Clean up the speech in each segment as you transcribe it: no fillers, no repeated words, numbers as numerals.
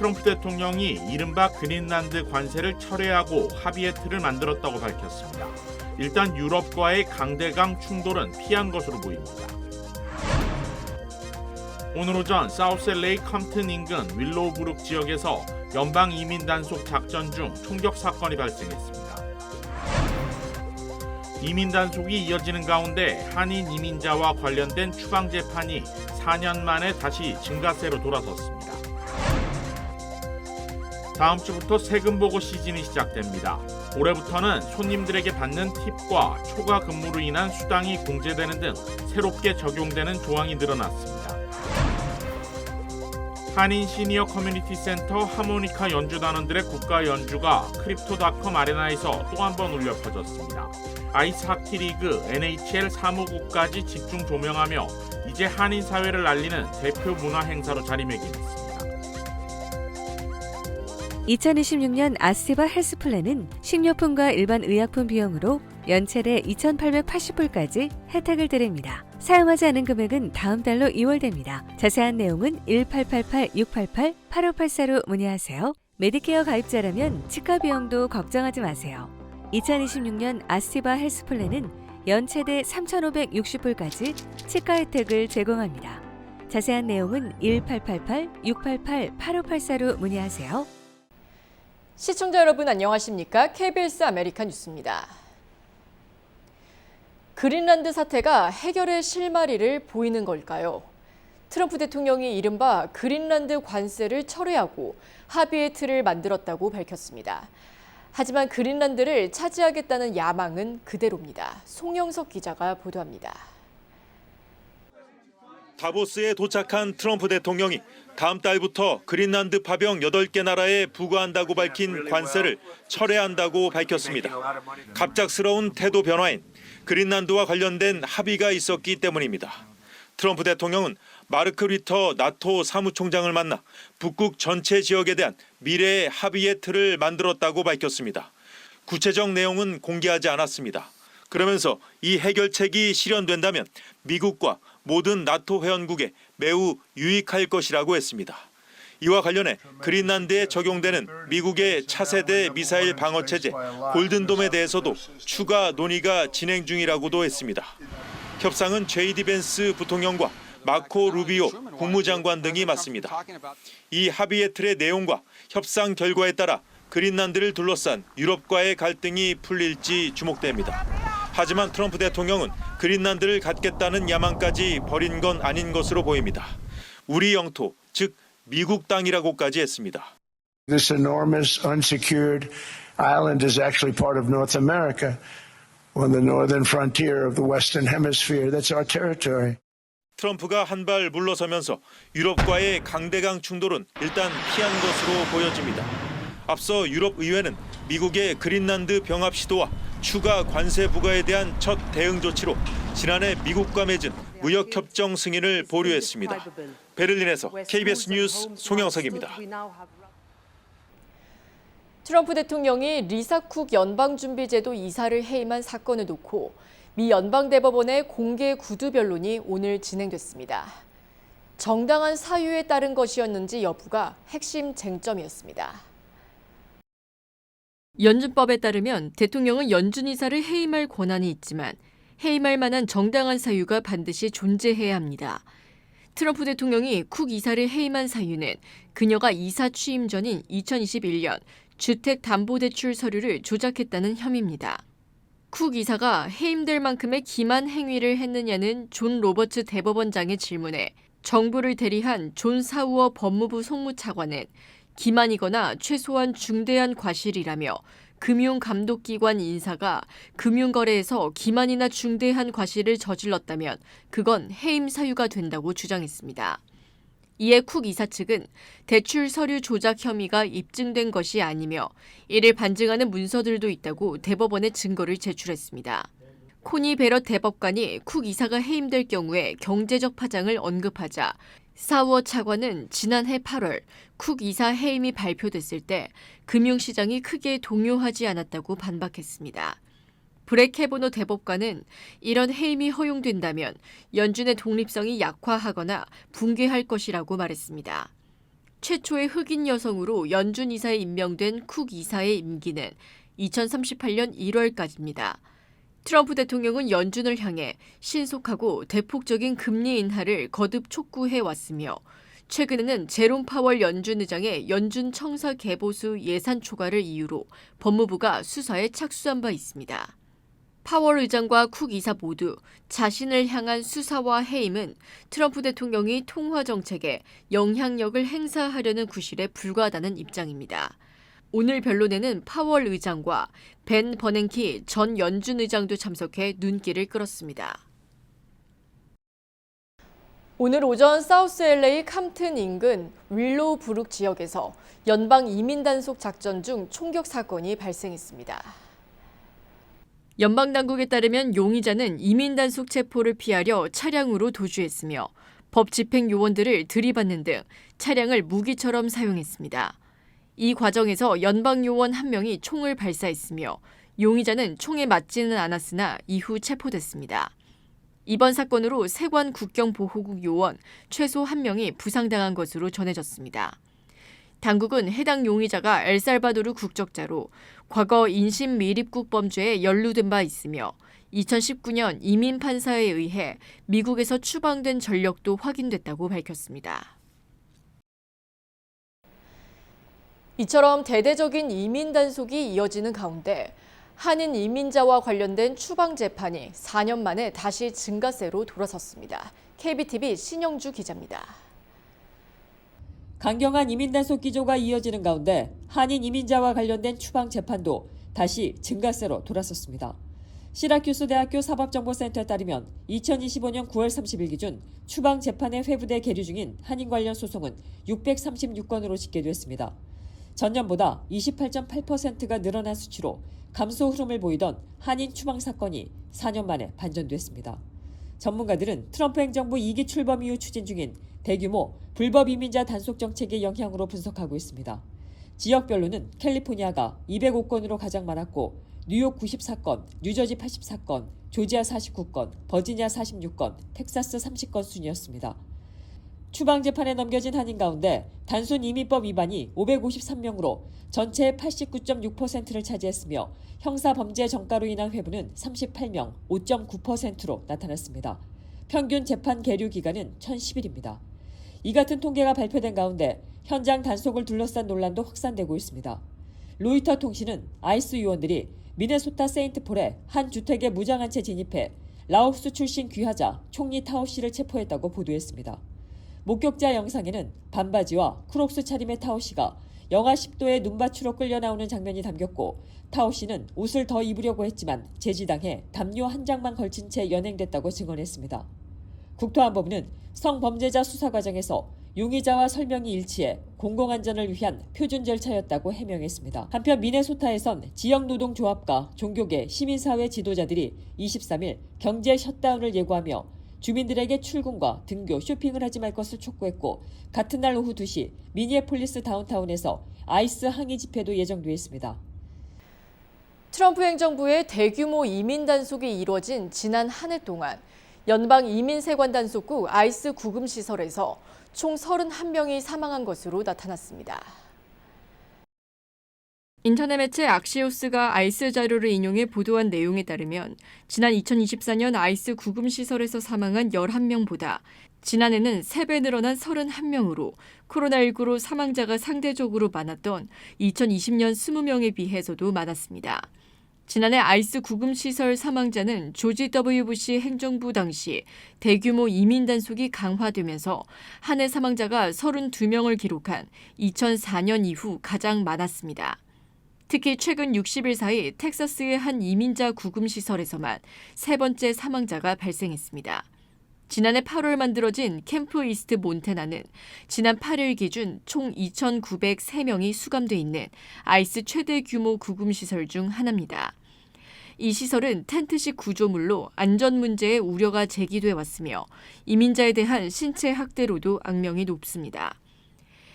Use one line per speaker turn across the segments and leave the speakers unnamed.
트럼프 대통령이 이른바 그린란드 관세를 철회하고 합의의 틀을 만들었다고 밝혔습니다. 일단 유럽과의 강대강 충돌은 피한 것으로 보입니다. 오늘 오전 사우스 LA 컴튼 인근 윌로우브룩 지역에서 연방 이민 단속 작전 중 총격 사건이 발생했습니다. 이민 단속이 이어지는 가운데 한인 이민자와 관련된 추방 재판이 4년 만에 다시 증가세로 돌아섰습니다. 다음 주부터 세금 보고 시즌이 시작됩니다. 올해부터는 손님들에게 받는 팁과 초과 근무로 인한 수당이 공제되는 등 새롭게 적용되는 조항이 늘어났습니다. 한인 시니어 커뮤니티 센터 하모니카 연주단원들의 국가 연주가 크립토닷컴 아레나에서 또 한 번 울려 퍼졌습니다. 아이스 하키 리그 NHL 사무국까지 집중 조명하며 이제 한인 사회를 알리는 대표 문화 행사로 자리매김했습니다.
2026년 아스티바 헬스플랜은 식료품과 일반 의약품 비용으로 연체대 2,880불까지 혜택을 드립니다. 사용하지 않은 금액은 다음 달로 2월됩니다. 자세한 내용은 1888-688-8584로 문의하세요. 메디케어 가입자라면 치과 비용도 걱정하지 마세요. 2026년 아스티바 헬스플랜은 연체대 3,560불까지 치과 혜택을 제공합니다. 자세한 내용은 1888-688-8584로 문의하세요.
시청자 여러분 안녕하십니까? KBS 아메리카 뉴스입니다. 그린란드 사태가 해결의 실마리를 보이는 걸까요? 트럼프 대통령이 이른바 그린란드 관세를 철회하고 합의의 틀을 만들었다고 밝혔습니다. 하지만 그린란드를 차지하겠다는 야망은 그대로입니다. 송영석 기자가 보도합니다.
다보스에 도착한 트럼프 대통령이 다음 달부터 그린란드 파병 8개 나라에 부과한다고 밝힌 관세를 철회한다고 밝혔습니다. 갑작스러운 태도 변화엔 그린란드와 관련된 합의가 있었기 때문입니다. 트럼프 대통령은 마르크 리터 나토 사무총장을 만나 북극 전체 지역에 대한 미래의 합의의 틀을 만들었다고 밝혔습니다. 구체적 내용은 공개하지 않았습니다. 그러면서 이 해결책이 실현된다면 미국과 모든 나토 회원국에 매우 유익할 것이라고 했습니다. 이와 관련해 그린란드에 적용되는 미국의 차세대 미사일 방어체제 골든돔에 대해서도 추가 논의가 진행 중이라고도 했습니다. 협상은 제이디 벤스 부통령과 마코 루비오 국무장관 등이 맡습니다. 이 합의의 틀의 내용과 협상 결과에 따라 그린란드를 둘러싼 유럽과의 갈등이 풀릴지 주목됩니다. 하지만 트럼프 대통령은 그린란드를 갖겠다는 야망까지 버린 건 아닌 것으로 보입니다. 우리 영토, 즉 미국 땅이라고까지 했습니다.
This enormous unsecured island is actually part of North America on the northern frontier of the Western Hemisphere. That's our territory.
트럼프가 한 발 물러서면서 유럽과의 강대강 충돌은 일단 피한 것으로 보여집니다. 앞서 유럽 의회는 미국의 그린란드 병합 시도와 추가 관세 부과에 대한 첫 대응 조치로 지난해 미국과 맺은 무역협정 승인을 보류했습니다. 베를린에서 KBS 뉴스 송영석입니다.
트럼프 대통령이 리사 쿡 연방준비제도 이사를 해임한 사건을 놓고 미 연방대법원의 공개 구두 변론이 오늘 진행됐습니다. 정당한 사유에 따른 것이었는지 여부가 핵심 쟁점이었습니다. 연준법에 따르면 대통령은 연준 이사를 해임할 권한이 있지만 해임할 만한 정당한 사유가 반드시 존재해야 합니다. 트럼프 대통령이 쿡 이사를 해임한 사유는 그녀가 이사 취임 전인 2021년 주택담보대출 서류를 조작했다는 혐의입니다. 쿡 이사가 해임될 만큼의 기만 행위를 했느냐는 존 로버츠 대법원장의 질문에 정부를 대리한 존 사우어 법무부 송무차관은 기만이거나 최소한 중대한 과실이라며 금융감독기관 인사가 금융거래에서 기만이나 중대한 과실을 저질렀다면 그건 해임 사유가 된다고 주장했습니다. 이에 쿡 이사 측은 대출 서류 조작 혐의가 입증된 것이 아니며 이를 반증하는 문서들도 있다고 대법원에 증거를 제출했습니다. 코니 베럿 대법관이 쿡 이사가 해임될 경우에 경제적 파장을 언급하자 사우어 차관은 지난해 8월 쿡 이사 해임이 발표됐을 때 금융시장이 크게 동요하지 않았다고 반박했습니다. 브렉 캐보너 대법관은 이런 해임이 허용된다면 연준의 독립성이 약화하거나 붕괴할 것이라고 말했습니다. 최초의 흑인 여성으로 연준 이사에 임명된 쿡 이사의 임기는 2038년 1월까지입니다. 트럼프 대통령은 연준을 향해 신속하고 대폭적인 금리 인하를 거듭 촉구해 왔으며 최근에는 제롬 파월 연준 의장의 연준 청사 개보수 예산 초과를 이유로 법무부가 수사에 착수한 바 있습니다. 파월 의장과 쿡 이사 모두 자신을 향한 수사와 해임은 트럼프 대통령이 통화 정책에 영향력을 행사하려는 구실에 불과하다는 입장입니다. 오늘 변론에는 파월 의장과 벤 버냉키 전 연준 의장도 참석해 눈길을 끌었습니다. 오늘 오전 사우스 LA 캄튼 인근 윌로우 브룩 지역에서 연방 이민 단속 작전 중 총격 사건이 발생했습니다. 연방 당국에 따르면 용의자는 이민 단속 체포를 피하려 차량으로 도주했으며 법 집행 요원들을 들이받는 등 차량을 무기처럼 사용했습니다. 이 과정에서 연방 요원 한 명이 총을 발사했으며 용의자는 총에 맞지는 않았으나 이후 체포됐습니다. 이번 사건으로 세관 국경보호국 요원 최소 1명이 부상당한 것으로 전해졌습니다. 당국은 해당 용의자가 엘살바도르 국적자로 과거 인신 미립국 범죄에 연루된 바 있으며 2019년 이민 판사에 의해 미국에서 추방된 전력도 확인됐다고 밝혔습니다. 이처럼 대대적인 이민 단속이 이어지는 가운데 한인 이민자와 관련된 추방 재판이 4년 만에 다시 증가세로 돌아섰습니다. KBTV 신영주 기자입니다.
강경한 이민 단속 기조가 이어지는 가운데 한인 이민자와 관련된 추방 재판도 다시 증가세로 돌아섰습니다. 시라큐스 대학교 사법정보센터에 따르면 2025년 9월 30일 기준 추방 재판에 회부돼 계류 중인 한인 관련 소송은 636건으로 집계됐습니다. 전년보다 28.8%가 늘어난 수치로 감소 흐름을 보이던 한인 추방 사건이 4년 만에 반전됐습니다. 전문가들은 트럼프 행정부 2기 출범 이후 추진 중인 대규모 불법 이민자 단속 정책의 영향으로 분석하고 있습니다. 지역별로는 캘리포니아가 205건으로 가장 많았고 뉴욕 94건, 뉴저지 84건, 조지아 49건, 버지니아 46건, 텍사스 30건 순이었습니다. 추방 재판에 넘겨진 한인 가운데 단순 이민법 위반이 553명으로 전체의 89.6%를 차지했으며 형사범죄 정가로 인한 회부는 38명, 5.9%로 나타났습니다. 평균 재판 계류 기간은 1010일입니다. 이 같은 통계가 발표된 가운데 현장 단속을 둘러싼 논란도 확산되고 있습니다. 로이터 통신은 아이스 요원들이 미네소타 세인트폴의 한 주택에 무장한 채 진입해 라오스 출신 귀화자 총리 타오 씨를 체포했다고 보도했습니다. 목격자 영상에는 반바지와 크록스 차림의 타오 씨가 영하 10도의 눈밭으로 끌려 나오는 장면이 담겼고 타오 씨는 옷을 더 입으려고 했지만 제지당해 담요 한 장만 걸친 채 연행됐다고 증언했습니다. 국토안보부는 성범죄자 수사 과정에서 용의자와 설명이 일치해 공공안전을 위한 표준 절차였다고 해명했습니다. 한편 미네소타에선 지역노동조합과 종교계, 시민사회 지도자들이 23일 경제 셧다운을 예고하며 주민들에게 출근과 등교, 쇼핑을 하지 말 것을 촉구했고 같은 날 오후 2시 미니애폴리스 다운타운에서 아이스 항의 집회도 예정돼 있습니다.
트럼프 행정부의 대규모 이민 단속이 이루어진 지난 한 해 동안 연방 이민세관 단속국 아이스 구금 시설에서 총 31명이 사망한 것으로 나타났습니다. 인터넷 매체 악시오스가 아이스 자료를 인용해 보도한 내용에 따르면 지난 2024년 아이스 구금 시설에서 사망한 11명보다 지난해는 3배 늘어난 31명으로 코로나19로 사망자가 상대적으로 많았던 2020년 20명에 비해서도 많았습니다. 지난해 아이스 구금 시설 사망자는 조지 W. 부시 행정부 당시 대규모 이민 단속이 강화되면서 한 해 사망자가 32명을 기록한 2004년 이후 가장 많았습니다. 특히 최근 60일 사이 텍사스의 한 이민자 구금 시설에서만 3번째 사망자가 발생했습니다. 지난해 8월 만들어진 캠프 이스트 몬테나는 지난 8일 기준 총 2,903명이 수감돼 있는 아이스 최대 규모 구금 시설 중 하나입니다. 이 시설은 텐트식 구조물로 안전 문제에 우려가 제기돼 왔으며 이민자에 대한 신체 학대로도 악명이 높습니다.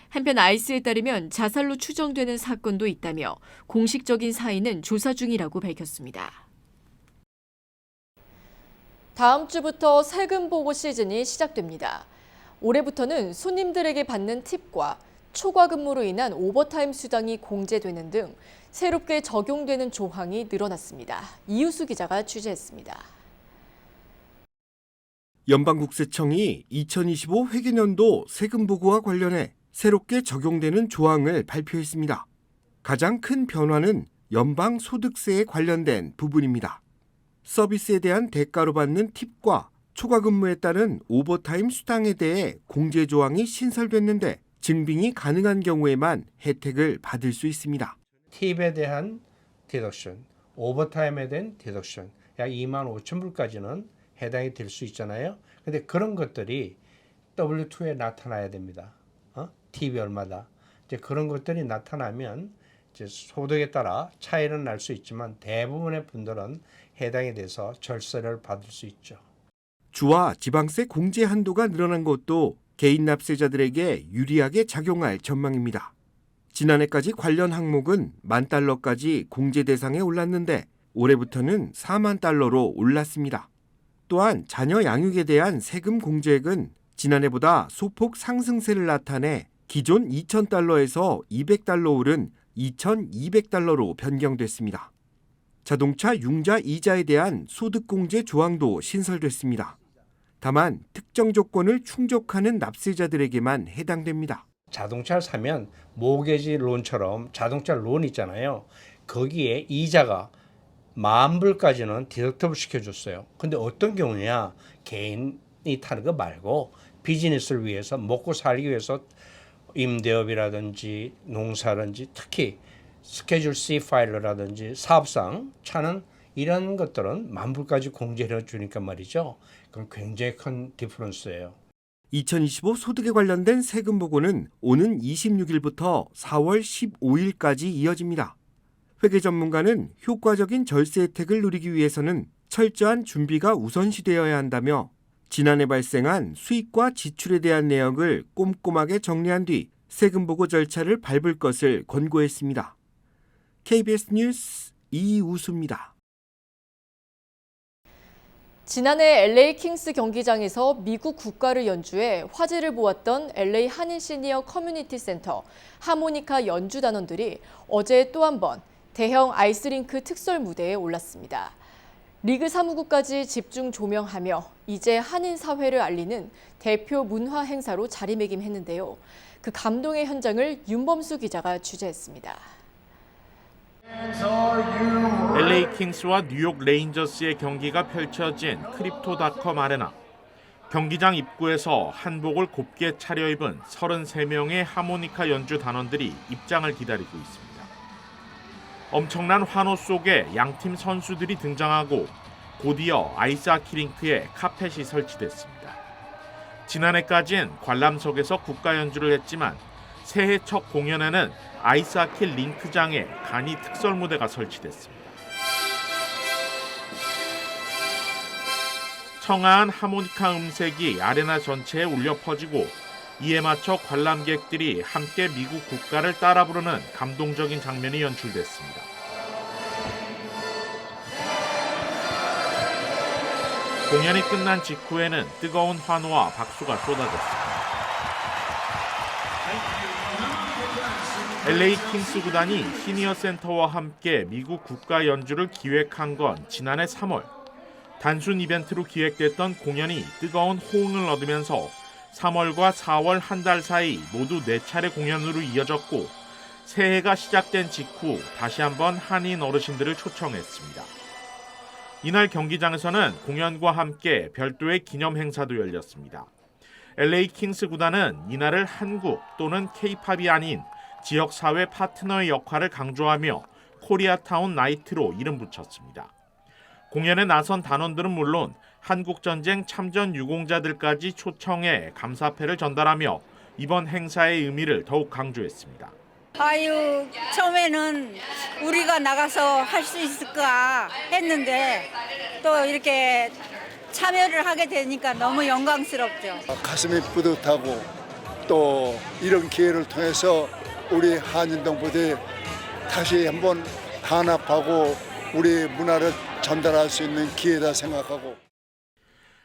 한편 아이스에 따르면 자살로 추정되는 사건도 있다며 공식적인 사인은 조사 중이라고 밝혔습니다. 다음 주부터 세금 보고 시즌이 시작됩니다. 올해부터는 손님들에게 받는 팁과 초과 근무로 인한 오버타임 수당이 공제되는 등 새롭게 적용되는 조항이 늘어났습니다. 이유수 기자가 취재했습니다.
연방국세청이 2025 회계년도 세금 보고와 관련해 새롭게 적용되는 조항을 발표했습니다. 가장 큰 변화는 연방 소득세에 관련된 부분입니다. 서비스에 대한 대가로 받는 팁과 초과 근무에 따른 오버타임 수당에 대해 공제 조항이 신설됐는데 증빙이 가능한 경우에만 혜택을 받을 수 있습니다.
팁에 대한 디덕션, 오버타임에 대한 디덕션, 약 25,000불까지는 해당이 될 수 있잖아요. 근데 그런 것들이 W2에 나타나야 됩니다. 팁이 얼마다. 이제 그런 것들이 나타나면 이제 소득에 따라 차이는 날 수 있지만 대부분의 분들은 해당이 돼서 절세를 받을 수 있죠.
주와 지방세 공제 한도가 늘어난 것도 개인 납세자들에게 유리하게 작용할 전망입니다. 지난해까지 관련 항목은 $10,000까지 공제 대상에 올랐는데 올해부터는 $40,000로 올랐습니다. 또한 자녀 양육에 대한 세금 공제액은 지난해보다 소폭 상승세를 나타내 기존 $2,000에서 $200 오른 $2,200로 변경됐습니다. 자동차 융자 이자에 대한 소득공제 조항도 신설됐습니다. 다만 특정 조건을 충족하는 납세자들에게만 해당됩니다.
자동차를 사면 모게지 론처럼 자동차 론 있잖아요. 거기에 이자가 $10,000까지는 디덕터블 시켜줬어요. 근데 어떤 경우냐, 개인이 타는 거 말고 비즈니스를 위해서 먹고 살기 위해서 임대업이라든지 농사라든지 특히 스케줄 C 파일러라든지 사업상 차는 이런 것들은 $10,000까지 공제를 해주니까 말이죠. 그럼 굉장히 큰 디퍼런스예요.
2025 소득에 관련된 세금 보고는 오는 26일부터 4월 15일까지 이어집니다. 회계 전문가는 효과적인 절세 혜택을 누리기 위해서는 철저한 준비가 우선시되어야 한다며 지난해 발생한 수익과 지출에 대한 내역을 꼼꼼하게 정리한 뒤 세금 보고 절차를 밟을 것을 권고했습니다. KBS 뉴스 이우수입니다.
지난해 LA 킹스 경기장에서 미국 국가를 연주해 화제를 보았던 LA 한인 시니어 커뮤니티 센터 하모니카 연주단원들이 어제 또 한 번 대형 아이스링크 특설 무대에 올랐습니다. 리그 사무국까지 집중 조명하며 이제 한인 사회를 알리는 대표 문화 행사로 자리매김했는데요. 그 감동의 현장을 윤범수 기자가 취재했습니다.
LA 킹스와 뉴욕 레인저스의 경기가 펼쳐진 크립토닷컴 아레나. 경기장 입구에서 한복을 곱게 차려입은 33명의 하모니카 연주 단원들이 입장을 기다리고 있습니다. 엄청난 환호 속에 양팀 선수들이 등장하고 곧이어 아이스하키 링크에 카펫이 설치됐습니다. 지난해까진 관람석에서 국가 연주를 했지만 새해 첫 공연에는 아이스하키 링크장에 간이 특설 무대가 설치됐습니다. 청아한 하모니카 음색이 아레나 전체에 울려 퍼지고 이에 맞춰 관람객들이 함께 미국 국가를 따라 부르는 감동적인 장면이 연출됐습니다. 공연이 끝난 직후에는 뜨거운 환호와 박수가 쏟아졌습니다. LA 킹스 구단이 시니어 센터와 함께 미국 국가 연주를 기획한 건 지난해 3월. 단순 이벤트로 기획됐던 공연이 뜨거운 호응을 얻으면서 3월과 4월 한 달 사이 모두 4차례 공연으로 이어졌고 새해가 시작된 직후 다시 한번 한인 어르신들을 초청했습니다. 이날 경기장에서는 공연과 함께 별도의 기념 행사도 열렸습니다. LA 킹스 구단은 이날을 한국 또는 K-팝이 아닌 지역사회 파트너의 역할을 강조하며 코리아타운 나이트로 이름 붙였습니다. 공연에 나선 단원들은 물론 한국전쟁 참전 유공자들까지 초청해 감사패를 전달하며 이번 행사의 의미를 더욱 강조했습니다.
아유, 처음에는 우리가 나가서 할 수 있을까 했는데 또 이렇게 참여를 하게 되니까 너무 영광스럽죠.
가슴이 뿌듯하고 또 이런 기회를 통해서 우리 한인 동포들이 다시 한번 단합하고 우리 문화를 전달할 수 있는 기회다 생각하고.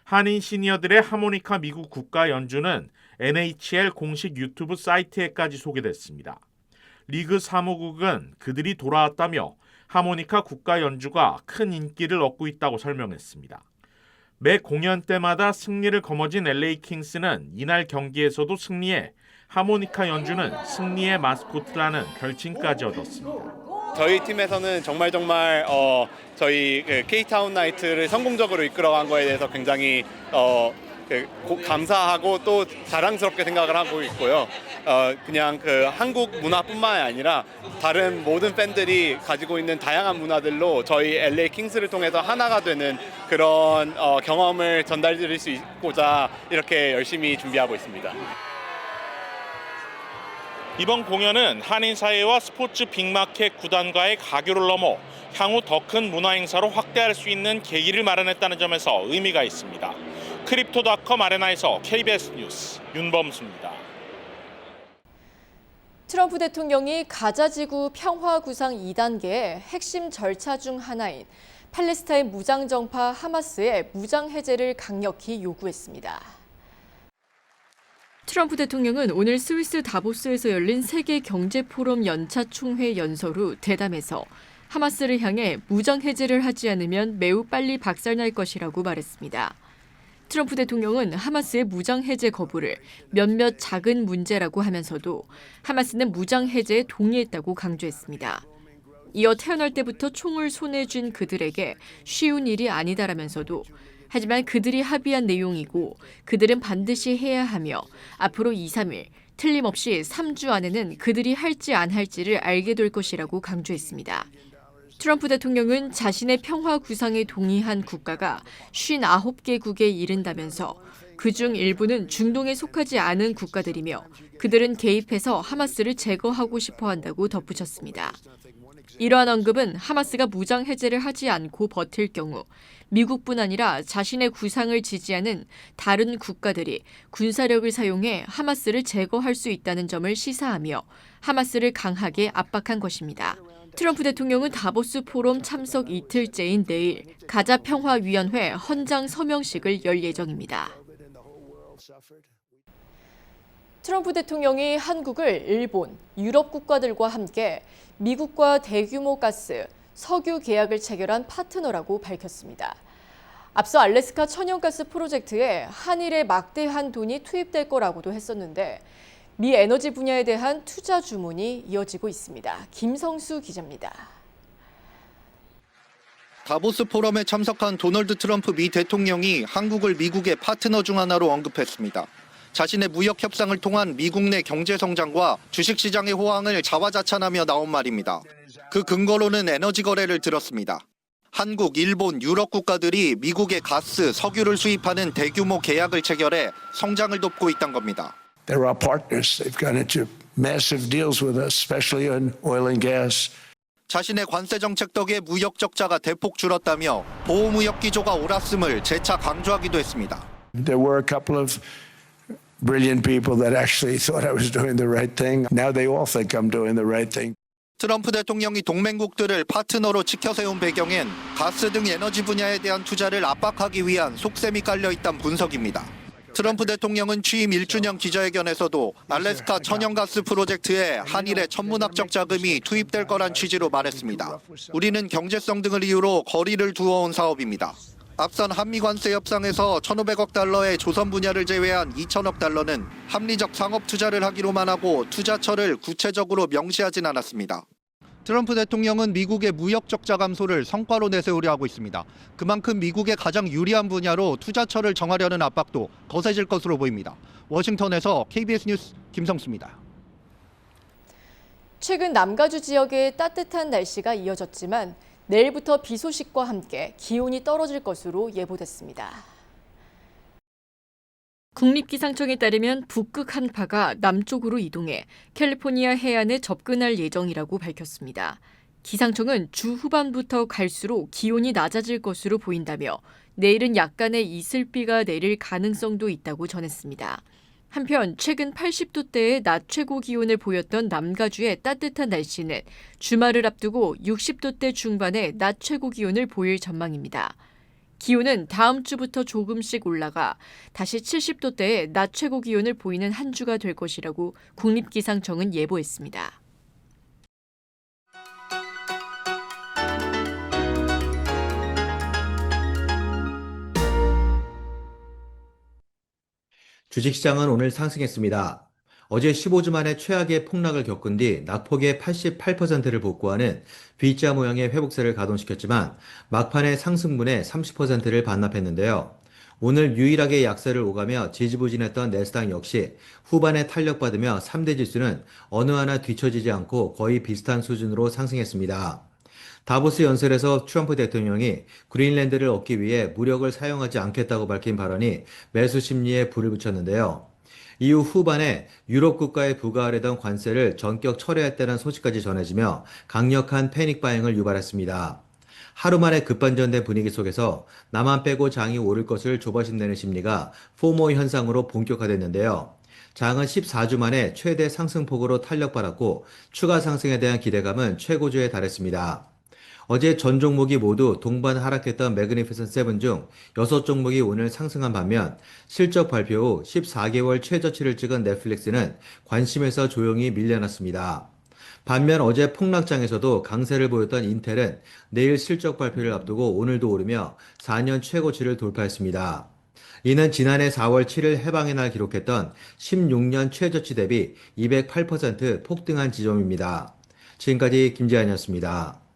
한인 시니어들의 하모니카 미국 국가 연주는 NHL 공식 유튜브 사이트에까지 소개됐습니다. 리그 사무국은 그들이 돌아왔다며 하모니카 국가 연주가 큰 인기를 얻고 있다고 설명했습니다. 매 공연 때마다 승리를 거머쥔 LA 킹스는 이날 경기에서도 승리해 하모니카 연주는 승리의 마스코트라는 별칭까지 얻었습니다.
저희 팀에서는 정말 저희 K-타운 나이트를 성공적으로 이끌어간 거에 대해서 굉장히 감사하고 또 자랑스럽게 생각을 하고 있고요. 그냥 한국 문화뿐만 아니라 다른 모든 팬들이 가지고 있는 다양한 문화들로 저희 LA 킹스를 통해서 하나가 되는 그런 경험을 전달드릴 수 있고자 이렇게 열심히 준비하고 있습니다.
이번 공연은 한인 사회와 스포츠 빅마켓 구단과의 가교를 넘어 향후 더 큰 문화 행사로 확대할 수 있는 계기를 마련했다는 점에서 의미가 있습니다. 크립토닷컴 아레나에서 KBS 뉴스 윤범수입니다.
트럼프 대통령이 가자지구 평화 구상 2단계의 핵심 절차 중 하나인 팔레스타인 무장정파 하마스의 무장 해제를 강력히 요구했습니다. 트럼프 대통령은 오늘 스위스 다보스에서 열린 세계 경제 포럼 연차 총회 연설 후 대담에서 하마스를 향해 무장 해제를 하지 않으면 매우 빨리 박살날 것이라고 말했습니다. 트럼프 대통령은 하마스의 무장 해제 거부를 몇몇 작은 문제라고 하면서도 하마스는 무장 해제에 동의했다고 강조했습니다. 이어 태어날 때부터 총을 손에 쥔 그들에게 쉬운 일이 아니다라면서도 하지만 그들이 합의한 내용이고 그들은 반드시 해야 하며 앞으로 2, 3일, 틀림없이 3주 안에는 그들이 할지 안 할지를 알게 될 것이라고 강조했습니다. 트럼프 대통령은 자신의 평화 구상에 동의한 국가가 59개국에 이른다면서 그중 일부는 중동에 속하지 않은 국가들이며 그들은 개입해서 하마스를 제거하고 싶어 한다고 덧붙였습니다. 이러한 언급은 하마스가 무장 해제를 하지 않고 버틸 경우 미국뿐 아니라 자신의 구상을 지지하는 다른 국가들이 군사력을 사용해 하마스를 제거할 수 있다는 점을 시사하며 하마스를 강하게 압박한 것입니다. 트럼프 대통령은 다보스 포럼 참석 이틀째인 내일 가자 평화위원회 헌장 서명식을 열 예정입니다. 트럼프 대통령이 한국을 일본, 유럽 국가들과 함께 미국과 대규모 가스, 석유 계약을 체결한 파트너라고 밝혔습니다. 앞서 알래스카 천연가스 프로젝트에 한일의 막대한 돈이 투입될 거라고도 했었는데 미 에너지 분야에 대한 투자 주문이 이어지고 있습니다. 김성수 기자입니다.
다보스 포럼에 참석한 도널드 트럼프 미 대통령이 한국을 미국의 파트너 중 하나로 언급했습니다. 자신의 무역 협상을 통한 미국 내 경제 성장과 주식시장의 호황을 자화자찬하며 나온 말입니다. 그 근거로는 에너지 거래를 들었습니다. 한국, 일본, 유럽 국가들이 미국의 가스, 석유를 수입하는 대규모 계약을 체결해 성장을 돕고 있다는 겁니다.
They're our partners. They've gone into massive deals with us, especially on oil and gas.
자신의 관세 정책 덕에 무역 적자가 대폭 줄었다며 보호무역 기조가 옳았음을 재차 강조하기도 했습니다.
There were a couple of brilliant people that actually thought I was doing the right thing. Now they all think I'm doing the right thing.
트럼프 대통령이 동맹국들을 파트너로 지켜세운 배경엔 가스 등 에너지 분야에 대한 투자를 압박하기 위한 속셈이 깔려 있다는 분석입니다. 트럼프 대통령은 취임 1주년 기자회견에서도 알래스카 천연가스 프로젝트에 한일의 천문학적 자금이 투입될 거란 취지로 말했습니다. 우리는 경제성 등을 이유로 거리를 두어온 사업입니다. 앞선 한미 관세 협상에서 1,500억 달러의 조선 분야를 제외한 2,000억 달러는 합리적 상업 투자를 하기로만 하고 투자처를 구체적으로 명시하진 않았습니다. 트럼프 대통령은 미국의 무역 적자 감소를 성과로 내세우려 하고 있습니다. 그만큼 미국의 가장 유리한 분야로 투자처를 정하려는 압박도 거세질 것으로 보입니다. 워싱턴에서 KBS 뉴스 김성수입니다.
최근 남가주 지역에 따뜻한 날씨가 이어졌지만 내일부터 비 소식과 함께 기온이 떨어질 것으로 예보됐습니다. 국립기상청에 따르면 북극 한파가 남쪽으로 이동해 캘리포니아 해안에 접근할 예정이라고 밝혔습니다. 기상청은 주 후반부터 갈수록 기온이 낮아질 것으로 보인다며 내일은 약간의 이슬비가 내릴 가능성도 있다고 전했습니다. 한편 최근 80도대의 낮 최고 기온을 보였던 남가주의 따뜻한 날씨는 주말을 앞두고 60도대 중반의 낮 최고 기온을 보일 전망입니다. 기온은 다음 주부터 조금씩 올라가 다시 70도대의 낮 최고 기온을 보이는 한 주가 될 것이라고 국립기상청은 예보했습니다.
주식시장은 오늘 상승했습니다. 어제 15주 만에 최악의 폭락을 겪은 뒤 낙폭의 88%를 복구하는 V자 모양의 회복세를 가동시켰지만 막판에 상승분의 30%를 반납했는데요. 오늘 유일하게 약세를 오가며 지지부진했던 내스닥 역시 후반에 탄력받으며 3대 지수는 어느 하나 뒤처지지 않고 거의 비슷한 수준으로 상승했습니다. 다보스 연설에서 트럼프 대통령이 그린랜드를 얻기 위해 무력을 사용하지 않겠다고 밝힌 발언이 매수 심리에 불을 붙였는데요. 이후 후반에 유럽 국가에 부과하려던 관세를 전격 철회했다는 소식까지 전해지며 강력한 패닉 바잉을 유발했습니다. 하루 만에 급반전된 분위기 속에서 나만 빼고 장이 오를 것을 조바심 내는 심리가 포모 현상으로 본격화됐는데요. 장은 14주 만에 최대 상승폭으로 탄력받았고 추가 상승에 대한 기대감은 최고조에 달했습니다. 어제 전 종목이 모두 동반 하락했던 매그니피센트 7 중 6종목이 오늘 상승한 반면 실적 발표 후 14개월 최저치를 찍은 넷플릭스는 관심에서 조용히 밀려났습니다. 반면 어제 폭락장에서도 강세를 보였던 인텔은 내일 실적 발표를 앞두고 오늘도 오르며 4년 최고치를 돌파했습니다. 이는 지난해 4월 7일 해방의 날 기록했던 16년 최저치 대비 208% 폭등한 지점입니다. 지금까지 김재한이었습니다.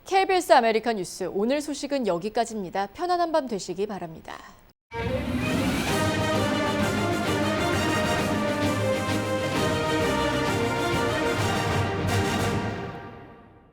KBS 아메리칸 뉴스 오늘 소식은 여기까지입니다. 편안한 밤 되시기 바랍니다.